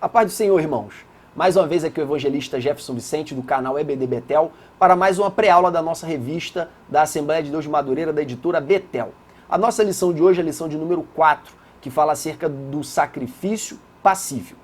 A paz do Senhor, irmãos. Mais uma vez aqui o evangelista Jefferson Vicente do canal EBD Betel para mais uma pré-aula da nossa revista da Assembleia de Deus de Madureira da editora Betel. A nossa lição de hoje é a lição de número 4, que fala acerca do sacrifício pacífico.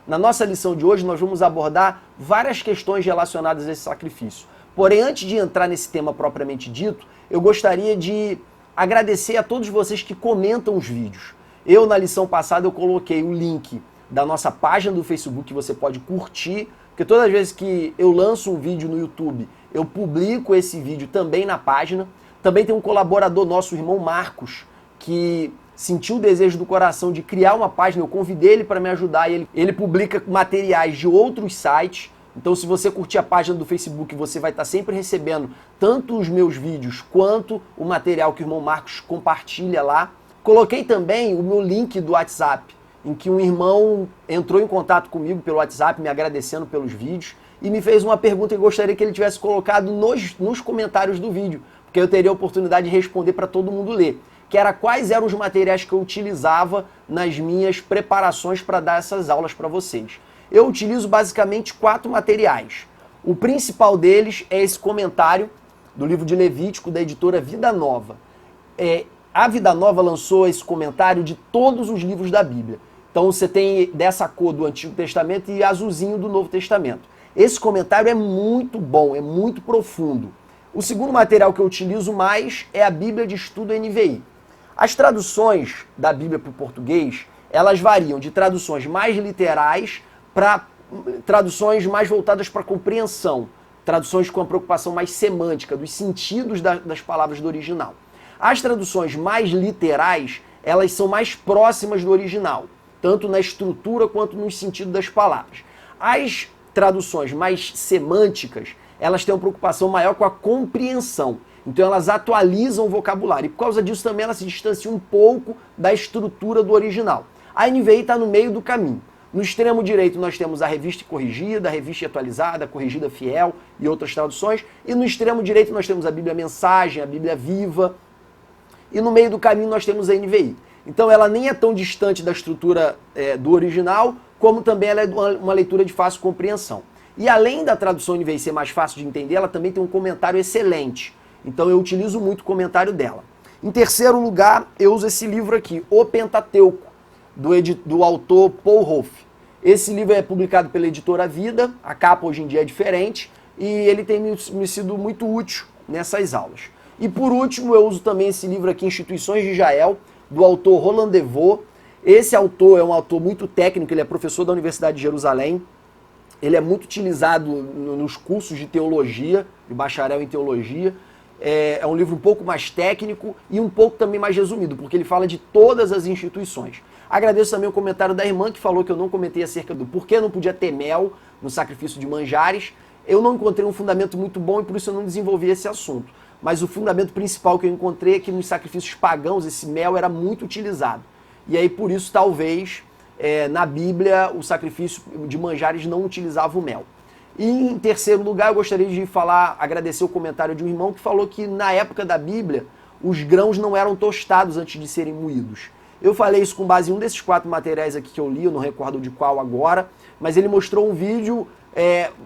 Na nossa lição de hoje nós vamos abordar várias questões relacionadas a esse sacrifício. Porém, antes de entrar nesse tema propriamente dito, eu gostaria de agradecer a todos vocês que comentam os vídeos. Eu, na lição passada, eu coloquei o link da nossa página do Facebook, que você pode curtir, porque todas as vezes que eu lanço um vídeo no YouTube, eu publico esse vídeo também na página. Também tem um colaborador nosso, o irmão Marcos, que sentiu o desejo do coração de criar uma página, eu convidei ele para me ajudar, e ele publica materiais de outros sites. Então, se você curtir a página do Facebook, você vai estar sempre recebendo tanto os meus vídeos quanto o material que o irmão Marcos compartilha lá. Coloquei também o meu link do WhatsApp, em que um irmão entrou em contato comigo pelo WhatsApp, me agradecendo pelos vídeos, e me fez uma pergunta que gostaria que ele tivesse colocado nos comentários do vídeo, porque eu teria a oportunidade de responder para todo mundo ler, que era quais eram os materiais que eu utilizava nas minhas preparações para dar essas aulas para vocês. Eu utilizo basicamente 4 materiais. O principal deles é esse comentário do livro de Levítico, da editora Vida Nova. A Vida Nova lançou esse comentário de todos os livros da Bíblia. Então você tem dessa cor do Antigo Testamento e azulzinho do Novo Testamento. Esse comentário é muito bom, é muito profundo. O segundo material que eu utilizo mais é a Bíblia de Estudo NVI. As traduções da Bíblia para o português, elas variam de traduções mais literais para traduções mais voltadas para a compreensão, traduções com a preocupação mais semântica, dos sentidos das palavras do original. As traduções mais literais, elas são mais próximas do original, tanto na estrutura quanto no sentido das palavras. As traduções mais semânticas, elas têm uma preocupação maior com a compreensão. Então elas atualizam o vocabulário. E por causa disso também ela se distancia um pouco da estrutura do original. A NVI está no meio do caminho. No extremo direito nós temos a Revista Corrigida, a Revista Atualizada, a Corrigida Fiel e outras traduções. E no extremo direito nós temos a Bíblia Mensagem, a Bíblia Viva. E no meio do caminho nós temos a NVI. Então ela nem é tão distante da estrutura do original, como também ela é uma leitura de fácil compreensão. E além da tradução NVI ser mais fácil de entender, ela também tem um comentário excelente. Então eu utilizo muito o comentário dela. Em terceiro lugar, eu uso esse livro aqui, O Pentateuco, do autor Paul Hoff. Esse livro é publicado pela editora Vida, a capa hoje em dia é diferente, e ele tem me sido muito útil nessas aulas. E por último, eu uso também esse livro aqui, Instituições de Israel, do autor Roland Devaux. Esse autor é um autor muito técnico, ele é professor da Universidade de Jerusalém. Ele é muito utilizado nos cursos de teologia, de bacharel em teologia. É um livro um pouco mais técnico e um pouco também mais resumido, porque ele fala de todas as instituições. Agradeço também o comentário da irmã que falou que eu não comentei acerca do porquê não podia ter mel no sacrifício de manjares. Eu não encontrei um fundamento muito bom e por isso eu não desenvolvi esse assunto. Mas o fundamento principal que eu encontrei é que nos sacrifícios pagãos esse mel era muito utilizado. E aí por isso talvez na Bíblia o sacrifício de manjares não utilizava o mel. E em terceiro lugar eu gostaria de agradecer o comentário de um irmão que falou que na época da Bíblia os grãos não eram tostados antes de serem moídos. Eu falei isso com base em um desses 4 materiais aqui que eu li, eu não recordo de qual agora, mas ele mostrou um vídeo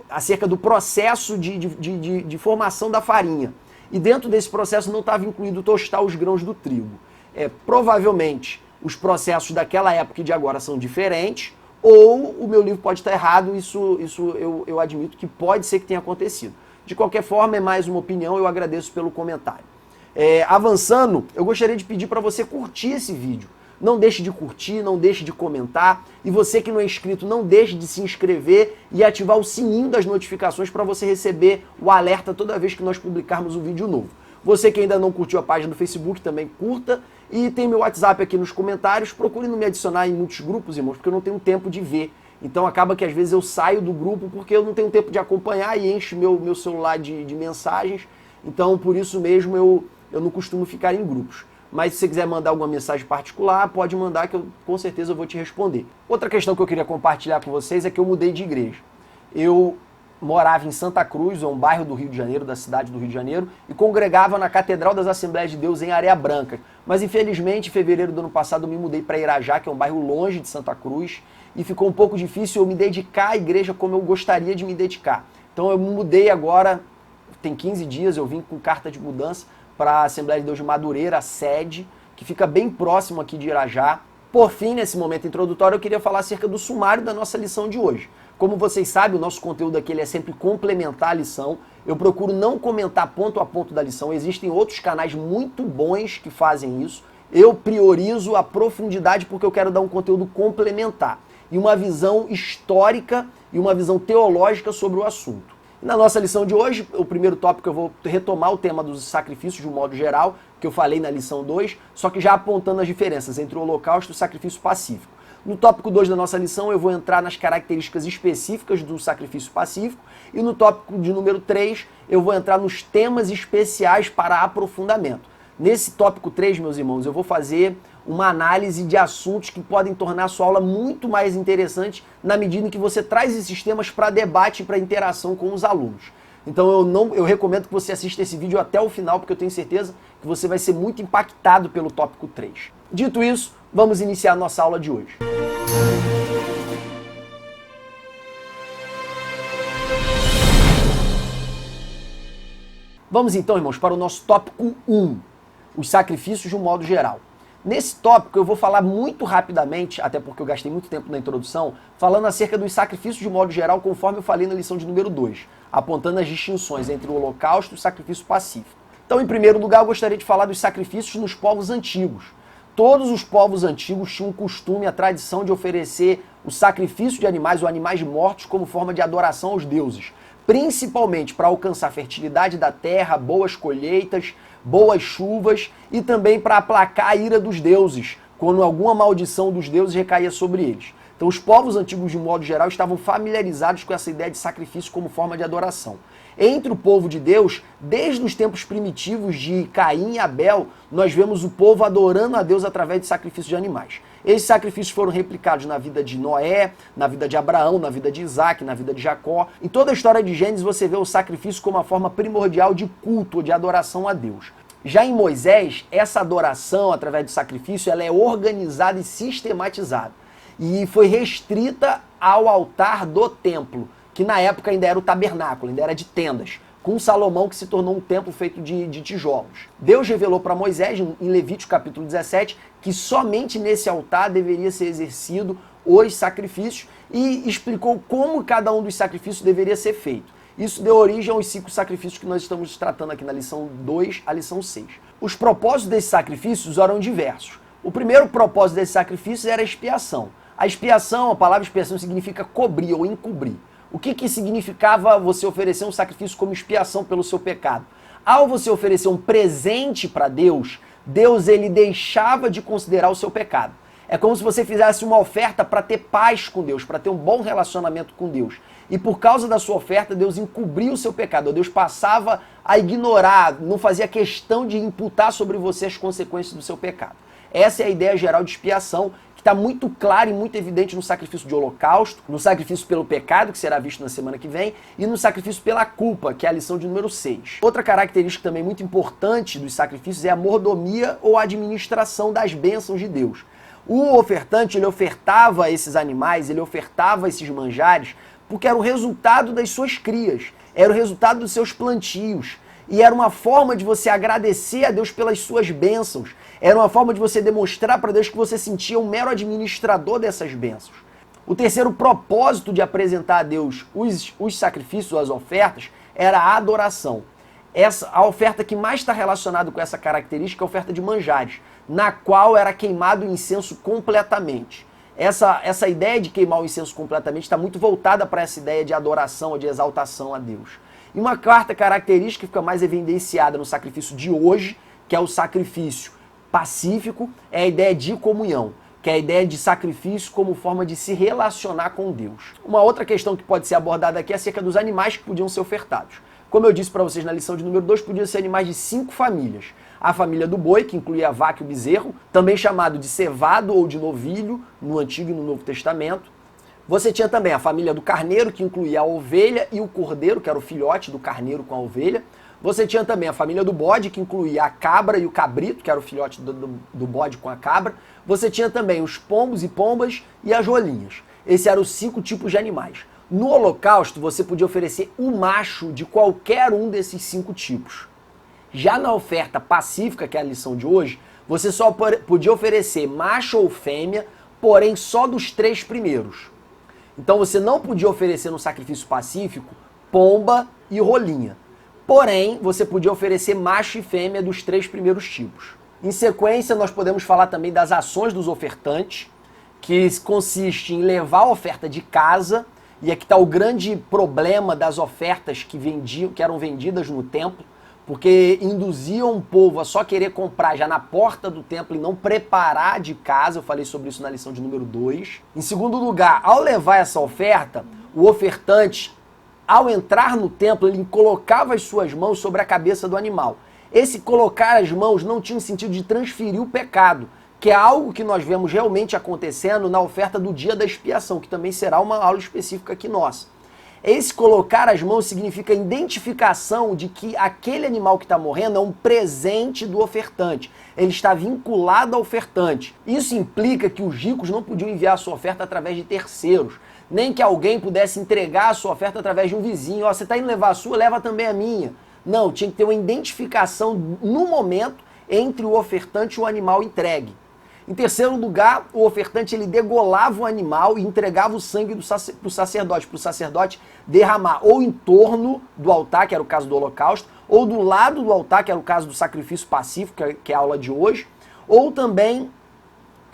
acerca do processo de formação da farinha. E dentro desse processo não estava incluído tostar os grãos do trigo. Provavelmente os processos daquela época e de agora são diferentes, ou o meu livro pode estar errado, isso eu admito que pode ser que tenha acontecido. De qualquer forma, é mais uma opinião, eu agradeço pelo comentário. Avançando, eu gostaria de pedir para você curtir esse vídeo. Não deixe de curtir, não deixe de comentar. E você que não é inscrito, não deixe de se inscrever e ativar o sininho das notificações para você receber o alerta toda vez que nós publicarmos um vídeo novo. Você que ainda não curtiu a página do Facebook, também curta. E tem meu WhatsApp aqui nos comentários. Procure não me adicionar em muitos grupos, irmãos, porque eu não tenho tempo de ver. Então acaba que às vezes eu saio do grupo porque eu não tenho tempo de acompanhar e enche meu celular de mensagens. Então por isso mesmo eu não costumo ficar em grupos. Mas se você quiser mandar alguma mensagem particular, pode mandar que eu com certeza vou te responder. Outra questão que eu queria compartilhar com vocês é que eu mudei de igreja. Eu morava em Santa Cruz, um bairro do Rio de Janeiro, da cidade do Rio de Janeiro, e congregava na Catedral das Assembleias de Deus em Areia Branca. Mas infelizmente, em fevereiro do ano passado, eu me mudei para Irajá, que é um bairro longe de Santa Cruz, e ficou um pouco difícil eu me dedicar à igreja como eu gostaria de me dedicar. Então eu mudei agora, tem 15 dias, eu vim com carta de mudança para a Assembleia de Deus de Madureira, a sede, que fica bem próximo aqui de Irajá. Por fim, nesse momento introdutório, eu queria falar acerca do sumário da nossa lição de hoje. Como vocês sabem, o nosso conteúdo aqui ele é sempre complementar a lição. Eu procuro não comentar ponto a ponto da lição. Existem outros canais muito bons que fazem isso. Eu priorizo a profundidade porque eu quero dar um conteúdo complementar e uma visão histórica e uma visão teológica sobre o assunto. Na nossa lição de hoje, o primeiro tópico eu vou retomar o tema dos sacrifícios de um modo geral, que eu falei na lição 2, só que já apontando as diferenças entre o holocausto e o sacrifício pacífico. No tópico 2 da nossa lição eu vou entrar nas características específicas do sacrifício pacífico e no tópico de número 3 eu vou entrar nos temas especiais para aprofundamento. Nesse tópico 3, meus irmãos, eu vou fazer uma análise de assuntos que podem tornar a sua aula muito mais interessante na medida em que você traz esses temas para debate e para interação com os alunos. Então eu recomendo que você assista esse vídeo até o final, porque eu tenho certeza que você vai ser muito impactado pelo tópico 3. Dito isso, vamos iniciar a nossa aula de hoje. Vamos então, irmãos, para o nosso tópico 1, os sacrifícios de um modo geral. Nesse tópico eu vou falar muito rapidamente, até porque eu gastei muito tempo na introdução, falando acerca dos sacrifícios de modo geral, conforme eu falei na lição de número 2, apontando as distinções entre o holocausto e o sacrifício pacífico. Então, em primeiro lugar, eu gostaria de falar dos sacrifícios nos povos antigos. Todos os povos antigos tinham o costume, a tradição de oferecer o sacrifício de animais ou animais mortos como forma de adoração aos deuses, principalmente para alcançar fertilidade da terra, boas colheitas, boas chuvas e também para aplacar a ira dos deuses, quando alguma maldição dos deuses recaía sobre eles. Então os povos antigos, de um modo geral, estavam familiarizados com essa ideia de sacrifício como forma de adoração. Entre o povo de Deus, desde os tempos primitivos de Caim e Abel, nós vemos o povo adorando a Deus através de sacrifícios de animais. Esses sacrifícios foram replicados na vida de Noé, na vida de Abraão, na vida de Isaac, na vida de Jacó. Em toda a história de Gênesis você vê o sacrifício como uma forma primordial de culto, de adoração a Deus. Já em Moisés, essa adoração através do sacrifício ela é organizada e sistematizada. E foi restrita ao altar do templo, que na época ainda era o tabernáculo, ainda era de tendas, com Salomão que se tornou um templo feito de tijolos. Deus revelou para Moisés, em Levítico capítulo 17, que somente nesse altar deveria ser exercido os sacrifícios e explicou como cada um dos sacrifícios deveria ser feito. Isso deu origem aos 5 sacrifícios que nós estamos tratando aqui na lição 2 à lição 6. Os propósitos desses sacrifícios eram diversos. O primeiro propósito desses sacrifícios era a expiação. A expiação, a palavra expiação significa cobrir ou encobrir. O que significava você oferecer um sacrifício como expiação pelo seu pecado? Ao você oferecer um presente para Deus, Deus ele deixava de considerar o seu pecado. É como se você fizesse uma oferta para ter paz com Deus, para ter um bom relacionamento com Deus. E por causa da sua oferta, Deus encobria o seu pecado. Deus passava a ignorar, não fazia questão de imputar sobre você as consequências do seu pecado. Essa é a ideia geral de expiação, que está muito clara e muito evidente no sacrifício de holocausto, no sacrifício pelo pecado, que será visto na semana que vem, e no sacrifício pela culpa, que é a lição de número 6. Outra característica também muito importante dos sacrifícios é a mordomia ou administração das bênçãos de Deus. O ofertante, ele ofertava esses animais, ele ofertava esses manjares, porque era o resultado das suas crias, era o resultado dos seus plantios, e era uma forma de você agradecer a Deus pelas suas bênçãos, era uma forma de você demonstrar para Deus que você sentia um mero administrador dessas bênçãos. O terceiro propósito de apresentar a Deus os sacrifícios, as ofertas, era a adoração. A oferta que mais está relacionada com essa característica é a oferta de manjares, na qual era queimado o incenso completamente. Essa ideia de queimar o incenso completamente está muito voltada para essa ideia de adoração ou de exaltação a Deus. E uma quarta característica que fica mais evidenciada no sacrifício de hoje, que é o sacrifício pacífico, é a ideia de comunhão, que é a ideia de sacrifício como forma de se relacionar com Deus. Uma outra questão que pode ser abordada aqui é acerca dos animais que podiam ser ofertados. Como eu disse para vocês na lição de número 2, podiam ser animais de 5 famílias. A família do boi, que incluía a vaca e o bezerro, também chamado de cevado ou de novilho, no Antigo e no Novo Testamento. Você tinha também a família do carneiro, que incluía a ovelha e o cordeiro, que era o filhote do carneiro com a ovelha. Você tinha também a família do bode, que incluía a cabra e o cabrito, que era o filhote do bode com a cabra. Você tinha também os pombos e pombas e as rolinhas. Esses eram os 5 tipos de animais. No holocausto, você podia oferecer o macho de qualquer um desses 5 tipos. Já na oferta pacífica, que é a lição de hoje, você só podia oferecer macho ou fêmea, porém só dos 3 primeiros. Então você não podia oferecer no sacrifício pacífico pomba e rolinha. Porém, você podia oferecer macho e fêmea dos 3 primeiros tipos. Em sequência, nós podemos falar também das ações dos ofertantes, que consiste em levar a oferta de casa, e aqui está o grande problema das ofertas que eram vendidas no templo, porque induziam o povo a só querer comprar já na porta do templo e não preparar de casa. Eu falei sobre isso na lição de número 2. Em segundo lugar, ao levar essa oferta, o ofertante, ao entrar no templo, ele colocava as suas mãos sobre a cabeça do animal. Esse colocar as mãos não tinha o sentido de transferir o pecado, que é algo que nós vemos realmente acontecendo na oferta do dia da expiação, que também será uma aula específica aqui nossa. Esse colocar as mãos significa a identificação de que aquele animal que está morrendo é um presente do ofertante. Ele está vinculado ao ofertante. Isso implica que os ricos não podiam enviar a sua oferta através de terceiros, nem que alguém pudesse entregar a sua oferta através de um vizinho. Ó, você está indo levar a sua, leva também a minha. Não, tinha que ter uma identificação no momento entre o ofertante e o animal entregue. Em terceiro lugar, o ofertante ele degolava o animal e entregava o sangue para o sacerdote derramar ou em torno do altar, que era o caso do holocausto, ou do lado do altar, que era o caso do sacrifício pacífico, que é a aula de hoje, ou também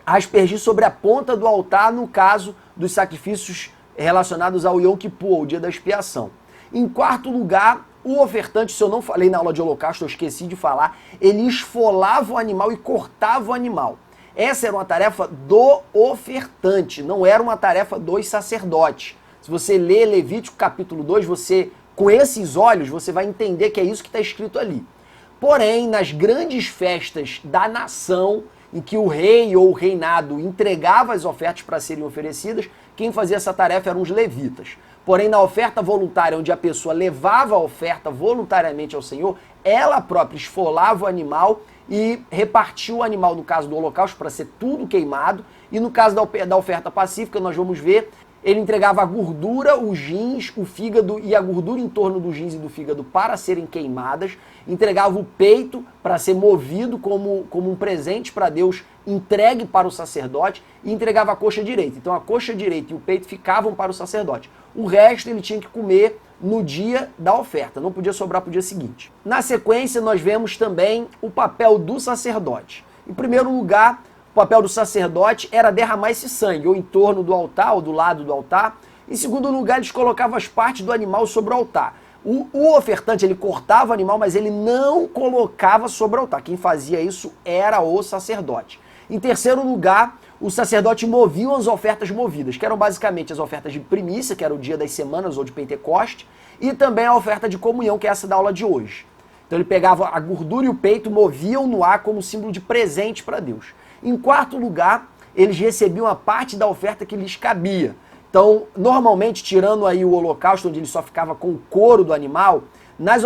aspergir sobre a ponta do altar, no caso dos sacrifícios relacionados ao Yom Kippur, o dia da expiação. Em quarto lugar, o ofertante, se eu não falei na aula de holocausto, eu esqueci de falar, ele esfolava o animal e cortava o animal. Essa era uma tarefa do ofertante, não era uma tarefa dos sacerdotes. Se você ler Levítico capítulo 2, você, com esses olhos, você vai entender que é isso que está escrito ali. Porém, nas grandes festas da nação, em que o rei ou o reinado entregava as ofertas para serem oferecidas, quem fazia essa tarefa eram os levitas. Porém, na oferta voluntária, onde a pessoa levava a oferta voluntariamente ao Senhor, ela própria esfolava o animal e repartiu o animal, no caso do holocausto, para ser tudo queimado. E no caso da oferta pacífica, nós vamos ver, ele entregava a gordura, os rins, o fígado e a gordura em torno dos rins e do fígado para serem queimadas. Entregava o peito para ser movido como um presente para Deus, entregue para o sacerdote, e entregava a coxa direita. Então a coxa direita e o peito ficavam para o sacerdote. O resto ele tinha que comer no dia da oferta, não podia sobrar para o dia seguinte. Na sequência, nós vemos também o papel do sacerdote. Em primeiro lugar, o papel do sacerdote era derramar esse sangue, ou em torno do altar, ou do lado do altar. Em segundo lugar, eles colocavam as partes do animal sobre o altar. O ofertante, ele cortava o animal, mas ele não colocava sobre o altar. Quem fazia isso era o sacerdote. Em terceiro lugar, o sacerdote movia as ofertas movidas, que eram basicamente as ofertas de primícia, que era o dia das semanas ou de Pentecoste, e também a oferta de comunhão, que é essa da aula de hoje. Então ele pegava a gordura e o peito, moviam no ar como símbolo de presente para Deus. Em quarto lugar, eles recebiam a parte da oferta que lhes cabia. Então, normalmente, tirando aí o holocausto, onde ele só ficava com o couro do animal, nas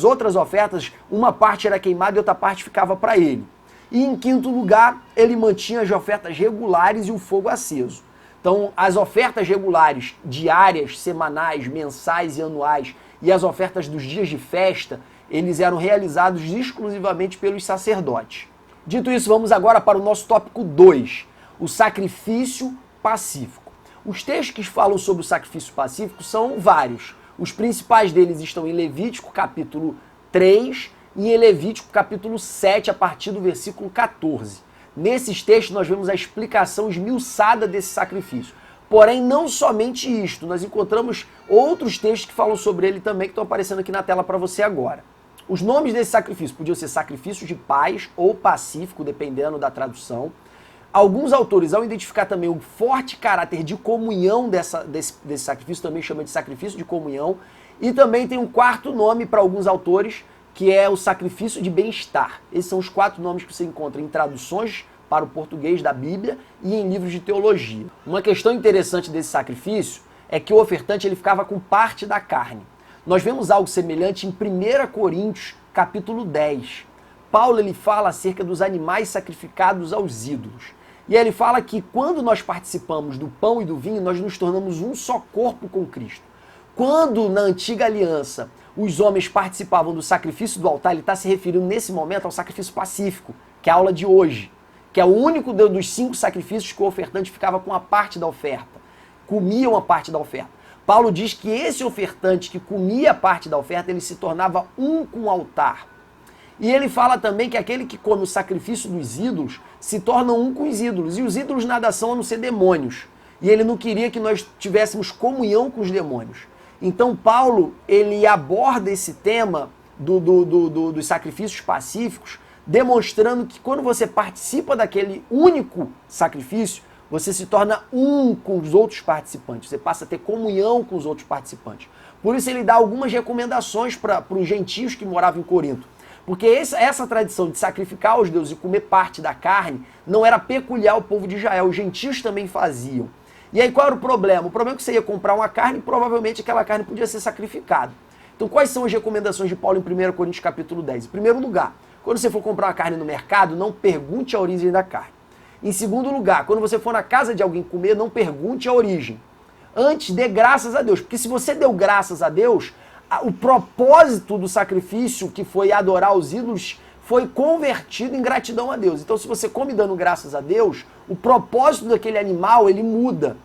outras ofertas, uma parte era queimada e outra parte ficava para ele. E em quinto lugar, ele mantinha as ofertas regulares e o fogo aceso. Então, as ofertas regulares, diárias, semanais, mensais e anuais, e as ofertas dos dias de festa, eles eram realizados exclusivamente pelos sacerdotes. Dito isso, vamos agora para o nosso tópico 2, o sacrifício pacífico. Os textos que falam sobre o sacrifício pacífico são vários. Os principais deles estão em Levítico, capítulo 3, e em Levítico, capítulo 7, a partir do versículo 14. Nesses textos, nós vemos a explicação esmiuçada desse sacrifício. Porém, não somente isto, nós encontramos outros textos que falam sobre ele também, que estão aparecendo aqui na tela para você agora. Os nomes desse sacrifício podiam ser sacrifício de paz ou pacífico, dependendo da tradução. Alguns autores, ao identificar também o forte caráter de comunhão desse sacrifício, também chama de sacrifício de comunhão. E também tem um quarto nome para alguns autores, que é o sacrifício de bem-estar. Esses são os 4 nomes que você encontra em traduções para o português da Bíblia e em livros de teologia. Uma questão interessante desse sacrifício é que o ofertante ele ficava com parte da carne. Nós vemos algo semelhante em 1 Coríntios, capítulo 10. Paulo ele fala acerca dos animais sacrificados aos ídolos. E ele fala que quando nós participamos do pão e do vinho, nós nos tornamos um só corpo com Cristo. Quando na antiga aliança os homens participavam do sacrifício do altar, ele está se referindo nesse momento ao sacrifício pacífico, que é a aula de hoje, que é o único dos 5 sacrifícios que o ofertante ficava com a parte da oferta, comia uma parte da oferta. Paulo diz que esse ofertante que comia a parte da oferta, ele se tornava um com o altar. E ele fala também que aquele que come o sacrifício dos ídolos se torna um com os ídolos. E os ídolos nada são a não ser demônios. E ele não queria que nós tivéssemos comunhão com os demônios. Então Paulo, ele aborda esse tema dos sacrifícios pacíficos, demonstrando que quando você participa daquele único sacrifício, você se torna um com os outros participantes. Você passa a ter comunhão com os outros participantes. Por isso ele dá algumas recomendações para os gentios que moravam em Corinto. Porque essa tradição de sacrificar aos deuses e comer parte da carne não era peculiar ao povo de Israel, os gentios também faziam. E aí qual era o problema? O problema é que você ia comprar uma carne e provavelmente aquela carne podia ser sacrificada. Então quais são as recomendações de Paulo em 1 Coríntios capítulo 10? Em primeiro lugar, quando você for comprar uma carne no mercado, não pergunte a origem da carne. Em segundo lugar, quando você for na casa de alguém comer, não pergunte a origem. Antes, dê graças a Deus, porque se você deu graças a Deus, o propósito do sacrifício, que foi adorar os ídolos, foi convertido em gratidão a Deus. Então, se você come dando graças a Deus, o propósito daquele animal, ele muda.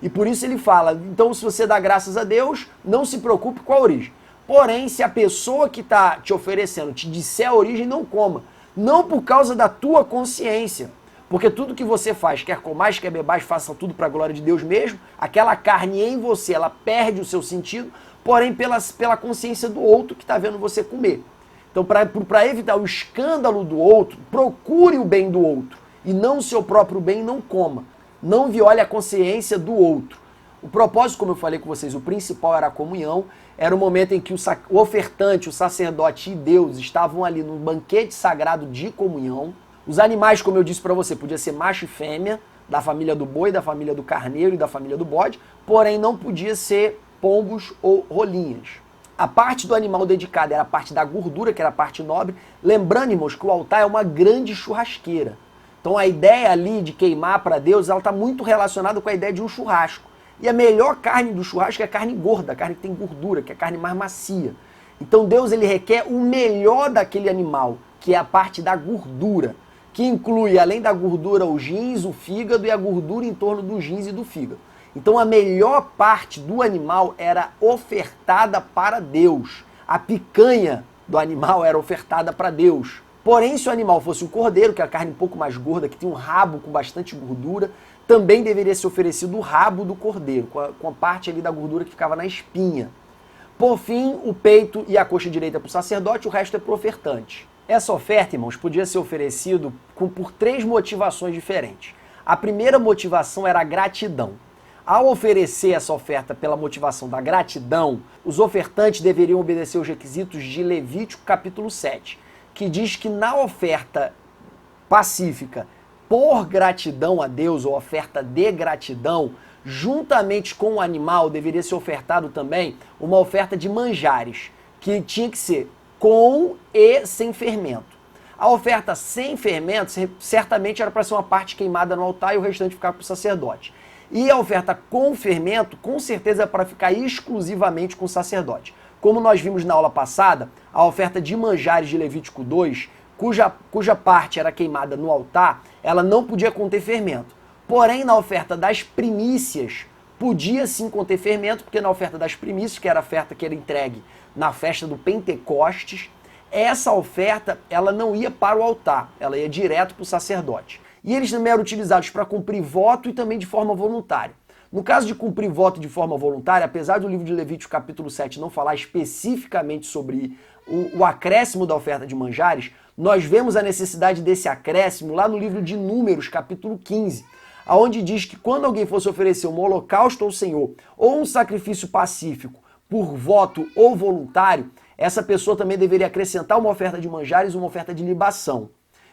E por isso ele fala, então se você dá graças a Deus, não se preocupe com a origem. Porém, se a pessoa que está te oferecendo te disser a origem, não coma. Não por causa da tua consciência. Porque tudo que você faz, quer comais, quer bebais, faça tudo para a glória de Deus mesmo, aquela carne em você, ela perde o seu sentido, porém pela consciência do outro que está vendo você comer. Então, para evitar o escândalo do outro, procure o bem do outro, e não o seu próprio bem, não coma. Não viole a consciência do outro. O propósito, como eu falei com vocês, o principal era a comunhão, era o momento em que o ofertante, o sacerdote e Deus estavam ali no banquete sagrado de comunhão. Os animais, como eu disse para você, podia ser macho e fêmea, da família do boi, da família do carneiro e da família do bode, porém não podia ser pombos ou rolinhas. A parte do animal dedicada era a parte da gordura, que era a parte nobre. Lembrando, irmãos, que o altar é uma grande churrasqueira. Então a ideia ali de queimar para Deus, ela está muito relacionada com a ideia de um churrasco. E a melhor carne do churrasco é a carne gorda, a carne que tem gordura, que é a carne mais macia. Então Deus, ele requer o melhor daquele animal, que é a parte da gordura, que inclui, além da gordura, os rins, o fígado e a gordura em torno dos rins e do fígado. Então a melhor parte do animal era ofertada para Deus. A picanha do animal era ofertada para Deus. Porém, se o animal fosse um cordeiro, que é a carne um pouco mais gorda, que tem um rabo com bastante gordura, também deveria ser oferecido o rabo do cordeiro, com a parte ali da gordura que ficava na espinha. Por fim, o peito e a coxa direita para o sacerdote, o resto é para o ofertante. Essa oferta, irmãos, podia ser oferecido por 3 motivações diferentes. A primeira motivação era a gratidão. Ao oferecer essa oferta pela motivação da gratidão, os ofertantes deveriam obedecer os requisitos de Levítico capítulo 7, que diz que na oferta pacífica, por gratidão a Deus, ou oferta de gratidão, juntamente com o animal, deveria ser ofertado também uma oferta de manjares, que tinha que ser com e sem fermento. A oferta sem fermento, certamente era para ser uma parte queimada no altar e o restante ficar para o sacerdote. E a oferta com fermento, com certeza, é para ficar exclusivamente com o sacerdote. Como nós vimos na aula passada, a oferta de manjares de Levítico 2, cuja parte era queimada no altar, ela não podia conter fermento. Porém, na oferta das primícias, podia sim conter fermento, porque na oferta das primícias, que era a oferta que era entregue na festa do Pentecostes, essa oferta ela não ia para o altar, ela ia direto para o sacerdote. E eles também eram utilizados para cumprir voto e também de forma voluntária. No caso de cumprir voto de forma voluntária, apesar do livro de Levítico capítulo 7 não falar especificamente sobre o acréscimo da oferta de manjares, nós vemos a necessidade desse acréscimo lá no livro de Números capítulo 15, onde diz que quando alguém fosse oferecer um holocausto ao Senhor ou um sacrifício pacífico por voto ou voluntário, essa pessoa também deveria acrescentar uma oferta de manjares e uma oferta de libação.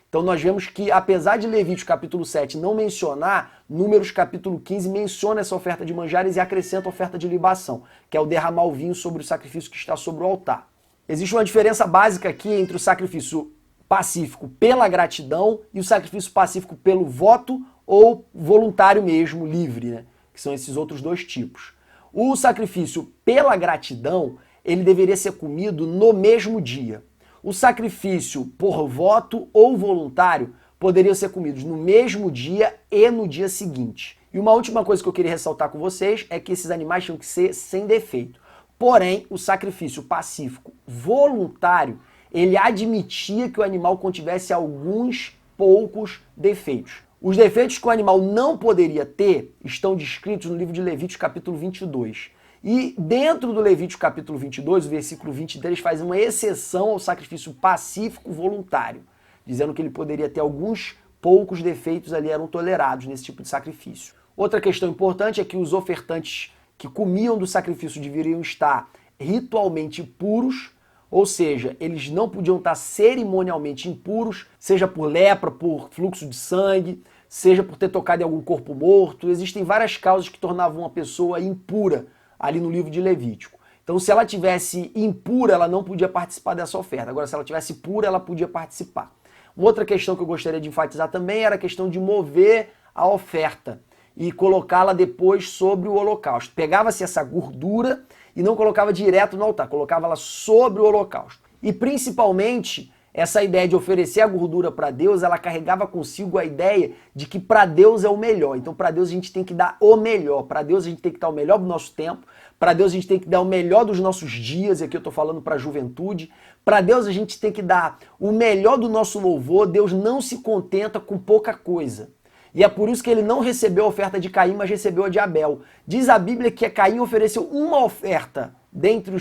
Então nós vemos que, apesar de Levítico capítulo 7 não mencionar, Números capítulo 15 menciona essa oferta de manjares e acrescenta a oferta de libação, que é o derramar o vinho sobre o sacrifício que está sobre o altar. Existe uma diferença básica aqui entre o sacrifício pacífico pela gratidão e o sacrifício pacífico pelo voto ou voluntário mesmo, livre, né? Que são esses outros dois tipos. O sacrifício pela gratidão, ele deveria ser comido no mesmo dia. O sacrifício por voto ou voluntário poderiam ser comidos no mesmo dia e no dia seguinte. E uma última coisa que eu queria ressaltar com vocês é que esses animais tinham que ser sem defeito. Porém, o sacrifício pacífico voluntário, ele admitia que o animal contivesse alguns poucos defeitos. Os defeitos que o animal não poderia ter estão descritos no livro de Levítico capítulo 22. E dentro do Levítico capítulo 22, o versículo 23 faz uma exceção ao sacrifício pacífico voluntário, dizendo que ele poderia ter alguns poucos defeitos ali, eram tolerados nesse tipo de sacrifício. Outra questão importante é que os ofertantes que comiam do sacrifício deveriam estar ritualmente puros, ou seja, eles não podiam estar cerimonialmente impuros, seja por lepra, por fluxo de sangue, seja por ter tocado em algum corpo morto. Existem várias causas que tornavam uma pessoa impura ali no livro de Levítico. Então, se ela tivesse impura, ela não podia participar dessa oferta. Agora, se ela tivesse pura, ela podia participar. Uma outra questão que eu gostaria de enfatizar também era a questão de mover a oferta e colocá-la depois sobre o holocausto. Pegava-se essa gordura e não colocava direto no altar, colocava ela sobre o holocausto. E principalmente, essa ideia de oferecer a gordura para Deus, ela carregava consigo a ideia de que para Deus é o melhor. Então, para Deus a gente tem que dar o melhor. Para Deus a gente tem que dar o melhor do nosso tempo. Para Deus a gente tem que dar o melhor dos nossos dias. E aqui eu estou falando para a juventude. Para Deus a gente tem que dar o melhor do nosso louvor. Deus não se contenta com pouca coisa. E é por isso que ele não recebeu a oferta de Caim, mas recebeu a de Abel. Diz a Bíblia que Caim ofereceu uma oferta dentre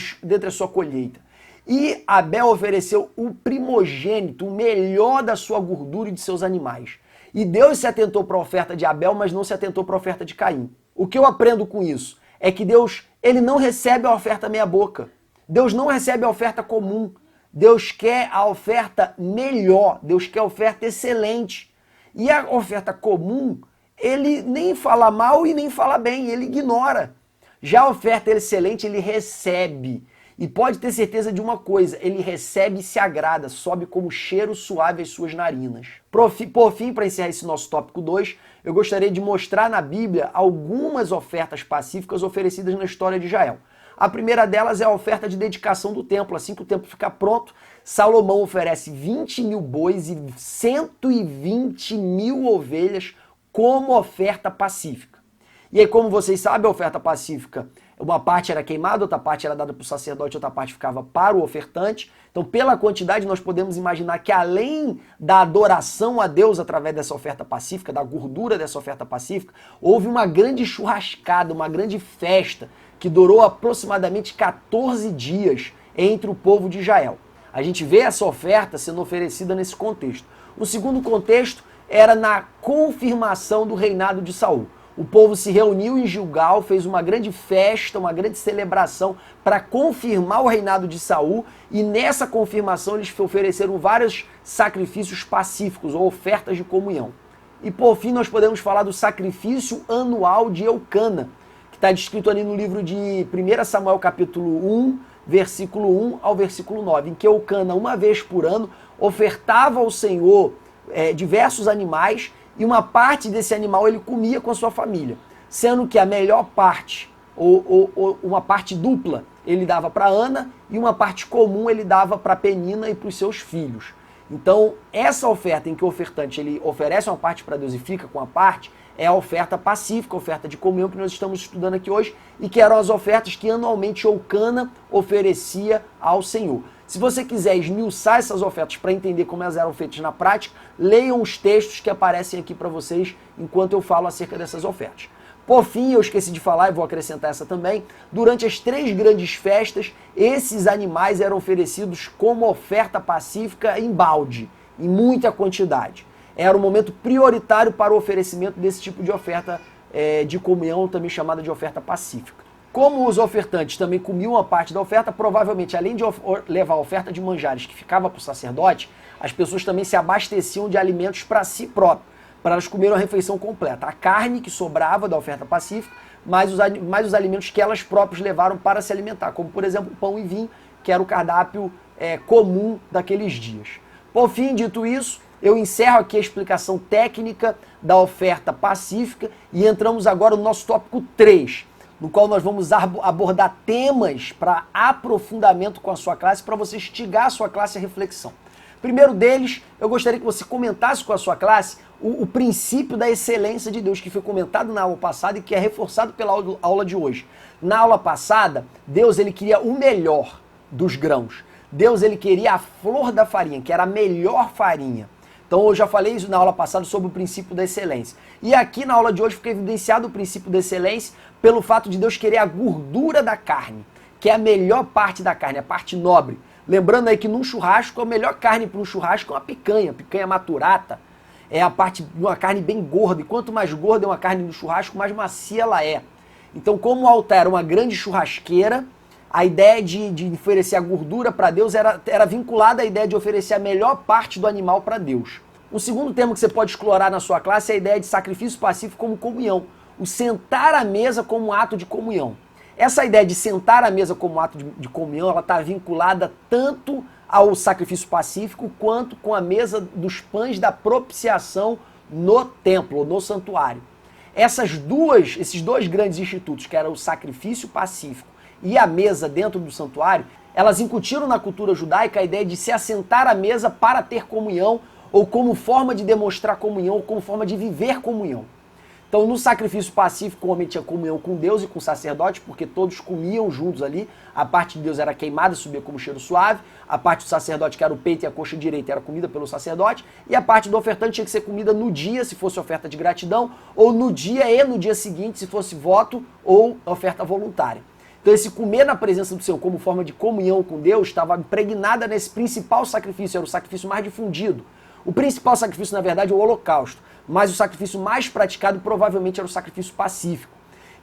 a sua colheita. E Abel ofereceu o primogênito, o melhor da sua gordura e de seus animais. E Deus se atentou para a oferta de Abel, mas não se atentou para a oferta de Caim. O que eu aprendo com isso é que Deus, ele não recebe a oferta meia boca. Deus não recebe a oferta comum. Deus quer a oferta melhor. Deus quer a oferta excelente. E a oferta comum, ele nem fala mal e nem fala bem, ele ignora. Já a oferta excelente, ele recebe. E pode ter certeza de uma coisa, ele recebe e se agrada, sobe como cheiro suave às suas narinas. Por fim, para encerrar esse nosso tópico 2, eu gostaria de mostrar na Bíblia algumas ofertas pacíficas oferecidas na história de Israel. A primeira delas é a oferta de dedicação do templo. Assim que o templo ficar pronto, Salomão oferece 20 mil bois e 120 mil ovelhas como oferta pacífica. E aí, como vocês sabem, a oferta pacífica, uma parte era queimada, outra parte era dada para o sacerdote, outra parte ficava para o ofertante. Então, pela quantidade, nós podemos imaginar que além da adoração a Deus através dessa oferta pacífica, da gordura dessa oferta pacífica, houve uma grande churrascada, uma grande festa, que durou aproximadamente 14 dias entre o povo de Israel. A gente vê essa oferta sendo oferecida nesse contexto. O segundo contexto era na confirmação do reinado de Saul. O povo se reuniu em Gilgal, fez uma grande festa, uma grande celebração para confirmar o reinado de Saul, e nessa confirmação eles ofereceram vários sacrifícios pacíficos ou ofertas de comunhão. E por fim nós podemos falar do sacrifício anual de Eucana, que está descrito ali no livro de 1 Samuel capítulo 1, versículo 1 ao versículo 9, em que Eucana, uma vez por ano, ofertava ao Senhor diversos animais, e uma parte desse animal ele comia com a sua família, sendo que a melhor parte, ou uma parte dupla, ele dava para Ana, e uma parte comum ele dava para Penina e para os seus filhos. Então, essa oferta em que o ofertante ele oferece uma parte para Deus e fica com a parte, é a oferta pacífica, a oferta de comunhão que nós estamos estudando aqui hoje, e que eram as ofertas que anualmente Eucana oferecia ao Senhor. Se você quiser esmiuçar essas ofertas para entender como elas eram feitas na prática, leiam os textos que aparecem aqui para vocês enquanto eu falo acerca dessas ofertas. Por fim, eu esqueci de falar e vou acrescentar essa também, durante as 3 grandes festas, esses animais eram oferecidos como oferta pacífica em balde, em muita quantidade. Era o momento prioritário para o oferecimento desse tipo de oferta de comunhão, também chamada de oferta pacífica. Como os ofertantes também comiam a parte da oferta, provavelmente, além de levar a oferta de manjares que ficava para o sacerdote, as pessoas também se abasteciam de alimentos para si próprios, para elas comerem a refeição completa. A carne que sobrava da oferta pacífica, mais os alimentos que elas próprias levaram para se alimentar, como, por exemplo, pão e vinho, que era o cardápio comum daqueles dias. Por fim, dito isso, eu encerro aqui a explicação técnica da oferta pacífica e entramos agora no nosso tópico 3, no qual nós vamos abordar temas para aprofundamento com a sua classe, para você instigar a sua classe à reflexão. Primeiro deles, eu gostaria que você comentasse com a sua classe o princípio da excelência de Deus, que foi comentado na aula passada e que é reforçado pela aula de hoje. Na aula passada, Deus ele queria o melhor dos grãos. Deus ele queria a flor da farinha, que era a melhor farinha. Então eu já falei isso na aula passada sobre o princípio da excelência. E aqui na aula de hoje fica evidenciado o princípio da excelência pelo fato de Deus querer a gordura da carne, que é a melhor parte da carne, a parte nobre. Lembrando aí que num churrasco, a melhor carne para um churrasco é uma picanha maturata. É a parte de uma carne bem gorda, e quanto mais gorda é uma carne no churrasco, mais macia ela é. Então, como o altar era uma grande churrasqueira, a ideia de oferecer a gordura para Deus era vinculada à ideia de oferecer a melhor parte do animal para Deus. O segundo termo que você pode explorar na sua classe é a ideia de sacrifício pacífico como comunhão. O sentar à mesa como um ato de comunhão. Essa ideia de sentar à mesa como ato de comunhão, ela está vinculada tanto ao sacrifício pacífico quanto com a mesa dos pães da propiciação no templo, ou no santuário. Esses dois grandes institutos, que eram o sacrifício pacífico e a mesa dentro do santuário, elas incutiram na cultura judaica a ideia de se assentar à mesa para ter comunhão, ou como forma de demonstrar comunhão, ou como forma de viver comunhão. Então, no sacrifício pacífico, o homem tinha comunhão com Deus e com o sacerdote, porque todos comiam juntos ali. A parte de Deus era queimada e subia como cheiro suave. A parte do sacerdote, que era o peito e a coxa direita, era comida pelo sacerdote. E a parte do ofertante tinha que ser comida no dia, se fosse oferta de gratidão, ou no dia e no dia seguinte, se fosse voto ou oferta voluntária. Então, esse comer na presença do Senhor como forma de comunhão com Deus estava impregnada nesse principal sacrifício, era o sacrifício mais difundido. O principal sacrifício, na verdade, é o holocausto, mas o sacrifício mais praticado provavelmente era o sacrifício pacífico.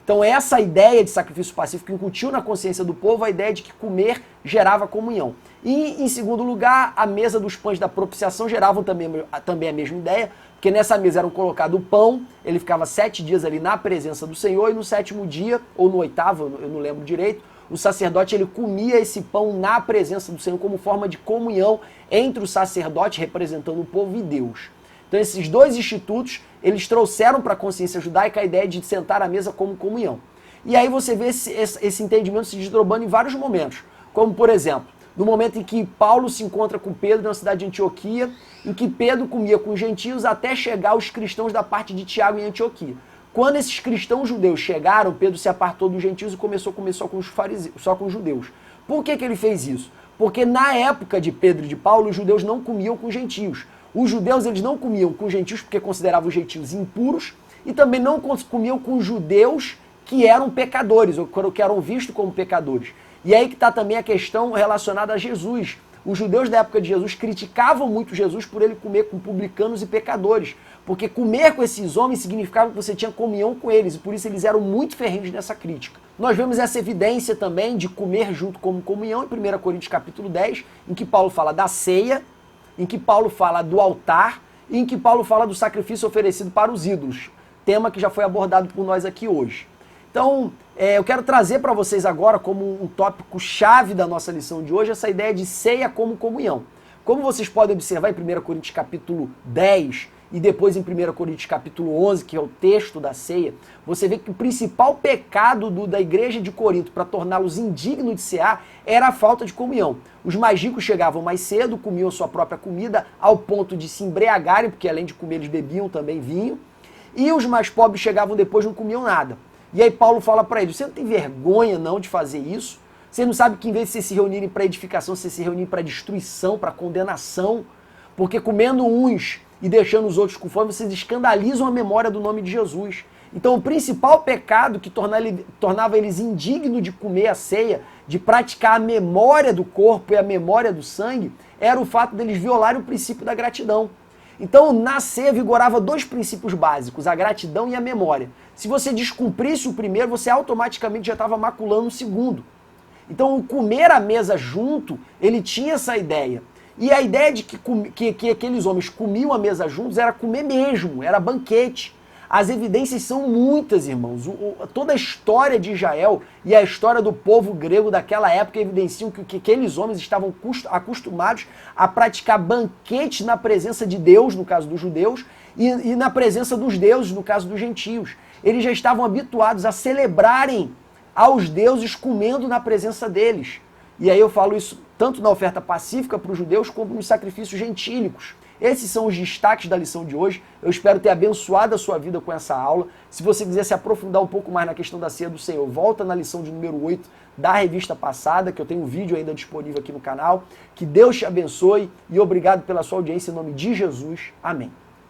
Então essa ideia de sacrifício pacífico incutiu na consciência do povo a ideia de que comer gerava comunhão. E, em segundo lugar, a mesa dos pães da propiciação geravam também a mesma ideia, porque nessa mesa era colocado o pão, ele ficava 7 dias ali na presença do Senhor, e no 7º dia, ou no 8º, eu não lembro direito, o sacerdote ele comia esse pão na presença do Senhor como forma de comunhão entre o sacerdote representando o povo e Deus. Então esses dois institutos, eles trouxeram para a consciência judaica a ideia de sentar à mesa como comunhão. E aí você vê esse entendimento se desdobrando em vários momentos. Como, por exemplo, no momento em que Paulo se encontra com Pedro na cidade de Antioquia, em que Pedro comia com os gentios até chegar os cristãos da parte de Tiago em Antioquia. Quando esses cristãos judeus chegaram, Pedro se apartou dos gentios e começou a comer só com os fariseus, só com os judeus. Por que ele fez isso? Porque na época de Pedro e de Paulo, os judeus não comiam com gentios. Os judeus eles não comiam com gentios porque consideravam os gentios impuros e também não comiam com judeus que eram pecadores, ou que eram vistos como pecadores. E aí que está também a questão relacionada a Jesus. Os judeus da época de Jesus criticavam muito Jesus por ele comer com publicanos e pecadores, porque comer com esses homens significava que você tinha comunhão com eles, e por isso eles eram muito ferrenhos nessa crítica. Nós vemos essa evidência também de comer junto como comunhão em 1 Coríntios capítulo 10, em que Paulo fala da ceia, em que Paulo fala do altar e em que Paulo fala do sacrifício oferecido para os ídolos, tema que já foi abordado por nós aqui hoje. Então, eu quero trazer para vocês agora como um tópico chave da nossa lição de hoje essa ideia de ceia como comunhão. Como vocês podem observar em 1 Coríntios capítulo 10 e depois em 1 Coríntios capítulo 11, que é o texto da ceia, você vê que o principal pecado da igreja de Corinto para torná-los indignos de cear era a falta de comunhão. Os mais ricos chegavam mais cedo, comiam sua própria comida ao ponto de se embriagarem, porque além de comer eles bebiam também vinho, e os mais pobres chegavam depois e não comiam nada. E aí Paulo fala para eles, você não tem vergonha não de fazer isso? Você não sabe que em vez de vocês se reunirem para edificação, vocês se reunirem para destruição, para condenação? Porque comendo uns e deixando os outros com fome, vocês escandalizam a memória do nome de Jesus. Então o principal pecado que tornava eles indignos de comer a ceia, de praticar a memória do corpo e a memória do sangue, era o fato deles violarem o princípio da gratidão. Então na ceia vigorava 2 princípios básicos, a gratidão e a memória. Se você descumprisse o primeiro, você automaticamente já estava maculando o segundo. Então o comer à mesa junto, ele tinha essa ideia. E a ideia de que aqueles homens comiam à mesa juntos era comer mesmo, era banquete. As evidências são muitas, irmãos. Toda a história de Israel e a história do povo grego daquela época evidenciam que aqueles homens estavam acostumados a praticar banquetes na presença de Deus, no caso dos judeus, e na presença dos deuses, no caso dos gentios. Eles já estavam habituados a celebrarem aos deuses comendo na presença deles. E aí eu falo isso tanto na oferta pacífica para os judeus como nos sacrifícios gentílicos. Esses são os destaques da lição de hoje. Eu espero ter abençoado a sua vida com essa aula. Se você quiser se aprofundar um pouco mais na questão da ceia do Senhor, volta na lição de número 8 da revista passada, que eu tenho um vídeo ainda disponível aqui no canal. Que Deus te abençoe e obrigado pela sua audiência em nome de Jesus. Amém.